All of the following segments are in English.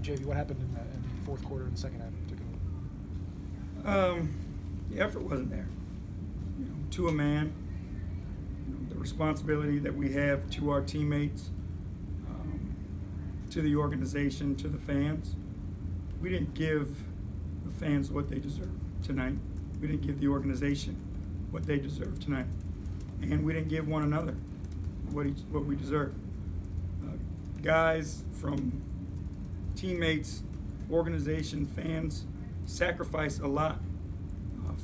JV, what happened in the fourth quarter and the second half in particular? The effort wasn't there. To a man, the responsibility that we have to our teammates, to the organization, to the fans. We didn't give the fans what they deserve tonight. We didn't give the organization what they deserve tonight. And we didn't give one another what we deserve. Guys from teammates, organization, fans sacrifice a lot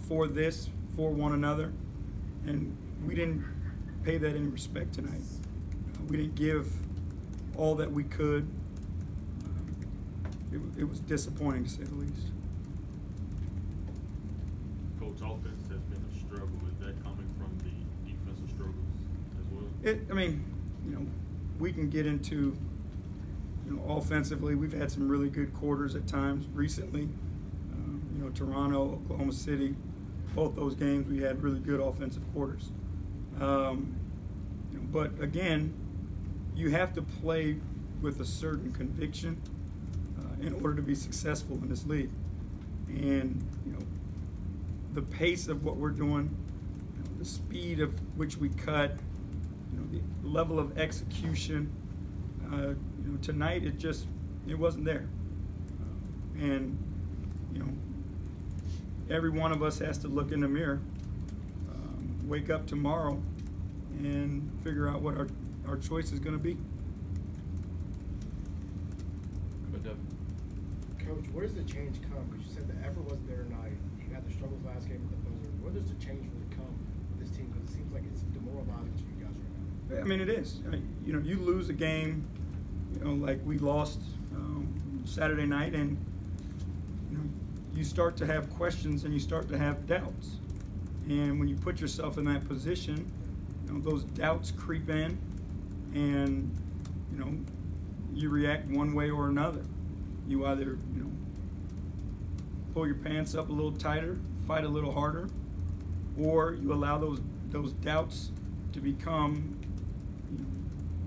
for this, for one another, and we didn't pay that any respect tonight. We didn't give all that we could. It was disappointing, to say the least. Coach, offense has been a struggle. Is that coming from the defensive struggles as well? We can get into, offensively, we've had some really good quarters at times recently. Toronto, Oklahoma City, both those games we had really good offensive quarters. But again, you have to play with a certain conviction in order to be successful in this league. And the pace of what we're doing, the speed of which we cut, the level of execution. Tonight it wasn't there. And every one of us has to look in the mirror, wake up tomorrow, and figure out what our choice is going to be. Coach, where does the change come? Because you said the effort wasn't there tonight. You had the struggles last game with the buzzer. Where does the change really come with this team? Because it seems like it's demoralizing to you guys right now. It is. You lose a game, like we lost Saturday night, and you start to have questions and you start to have doubts. And when you put yourself in that position, those doubts creep in, and you react one way or another. You either pull your pants up a little tighter, fight a little harder, or you allow those doubts to become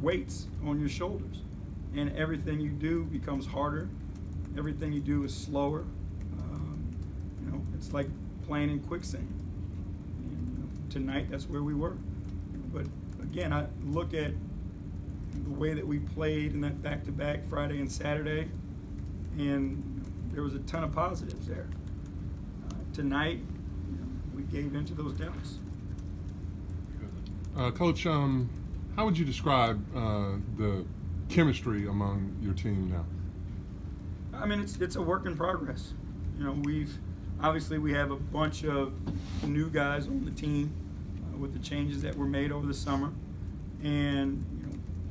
weights on your shoulders, and everything you do becomes harder. Everything you do is slower. It's like playing in quicksand. And, tonight, that's where we were. But again, I look at the way that we played in that back-to-back Friday and Saturday, and there was a ton of positives there. Tonight, we gave into those doubts. Coach, how would you describe the chemistry among your team now? It's a work in progress. Obviously we have a bunch of new guys on the team with the changes that were made over the summer, and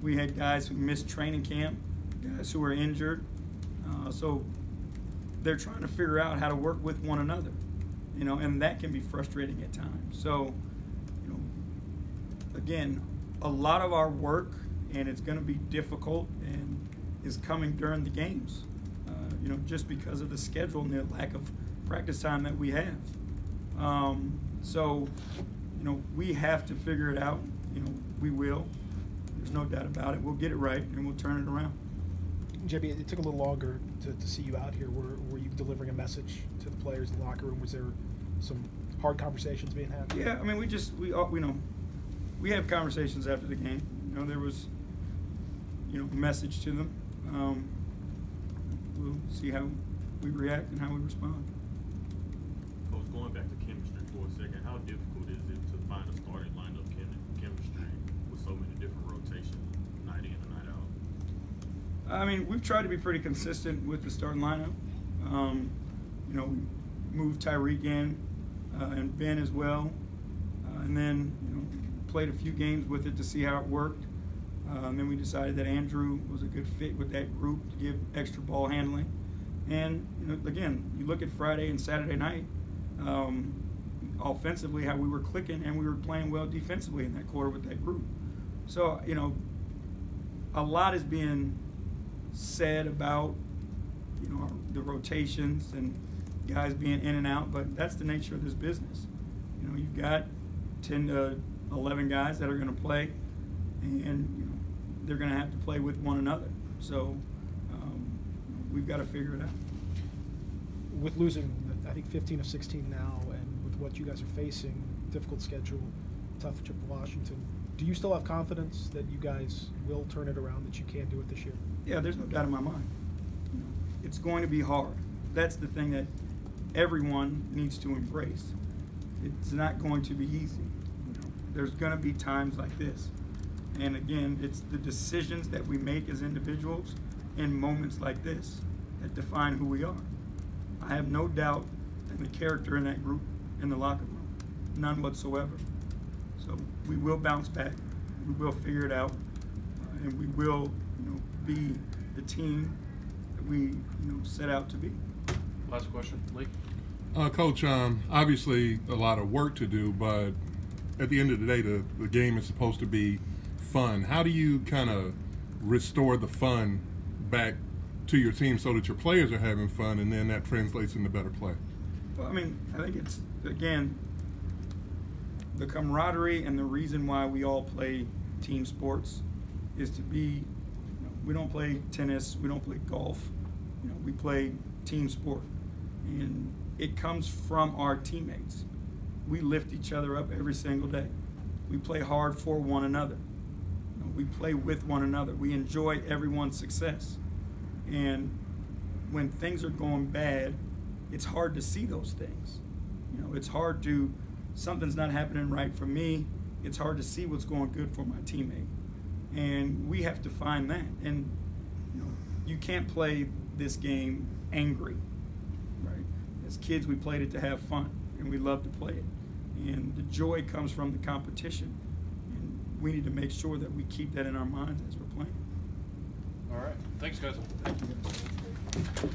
we had guys who missed training camp, guys who were injured, so they're trying to figure out how to work with one another, and that can be frustrating at times. So again, a lot of our work, and it's going to be difficult, and is coming during the games, just because of the schedule and the lack of practice time that we have. So we have to figure it out. We will. There's no doubt about it. We'll get it right, and we'll turn it around. JB, it took a little longer to see you out here. Were you delivering a message to the players in the locker room? Was there some hard conversations being had? Yeah, we have conversations after the game. There was message to them. We'll see how we react and how we respond. Coach, going back to chemistry for a second, how difficult is it to find a starting lineup chemistry with so many different rotations, night in and night out? We've tried to be pretty consistent with the starting lineup. We moved Tyreek in and Ben as well, and then played a few games with it to see how it worked. Then we decided that Andrew was a good fit with that group to give extra ball handling. And again, you look at Friday and Saturday night, offensively, how we were clicking, and we were playing well defensively in that quarter with that group. So a lot is being said about the rotations and guys being in and out, but that's the nature of this business. You've got 10 to 11 guys that are going to play, and they're going to have to play with one another. So we we've got to figure it out. With losing, I think 15 of 16 now, and with what you guys are facing, difficult schedule, tough trip to Washington, do you still have confidence that you guys will turn it around, that you can do it this year? Yeah, there's no doubt in my mind. You know, it's going to be hard. That's the thing that everyone needs to embrace. It's not going to be easy. You know, there's going to be times like this. And again, it's the decisions that we make as individuals in moments like this that define who we are. I have no doubt in the character in that group in the locker room, none whatsoever. So we will bounce back, we will figure it out, and we will, be the team that we, set out to be. Last question, Lee. Coach, obviously a lot of work to do, but at the end of the day, the game is supposed to be fun. How do you kind of restore the fun back to your team so that your players are having fun, and then that translates into better play? Well, I think it's, again, the camaraderie and the reason why we all play team sports is to be, we don't play tennis, we don't play golf, we play team sport. And it comes from our teammates. We lift each other up every single day. We play hard for one another. We play with one another. We enjoy everyone's success. And when things are going bad, it's hard to see those things. It's hard to, something's not happening right for me. It's hard to see what's going good for my teammate. And we have to find that. And you can't play this game angry, right? As kids, we played it to have fun, and we love to play it. And the joy comes from the competition. And we need to make sure that we keep that in our minds as we're playing. All right. Thanks, guys. Thank you, guys.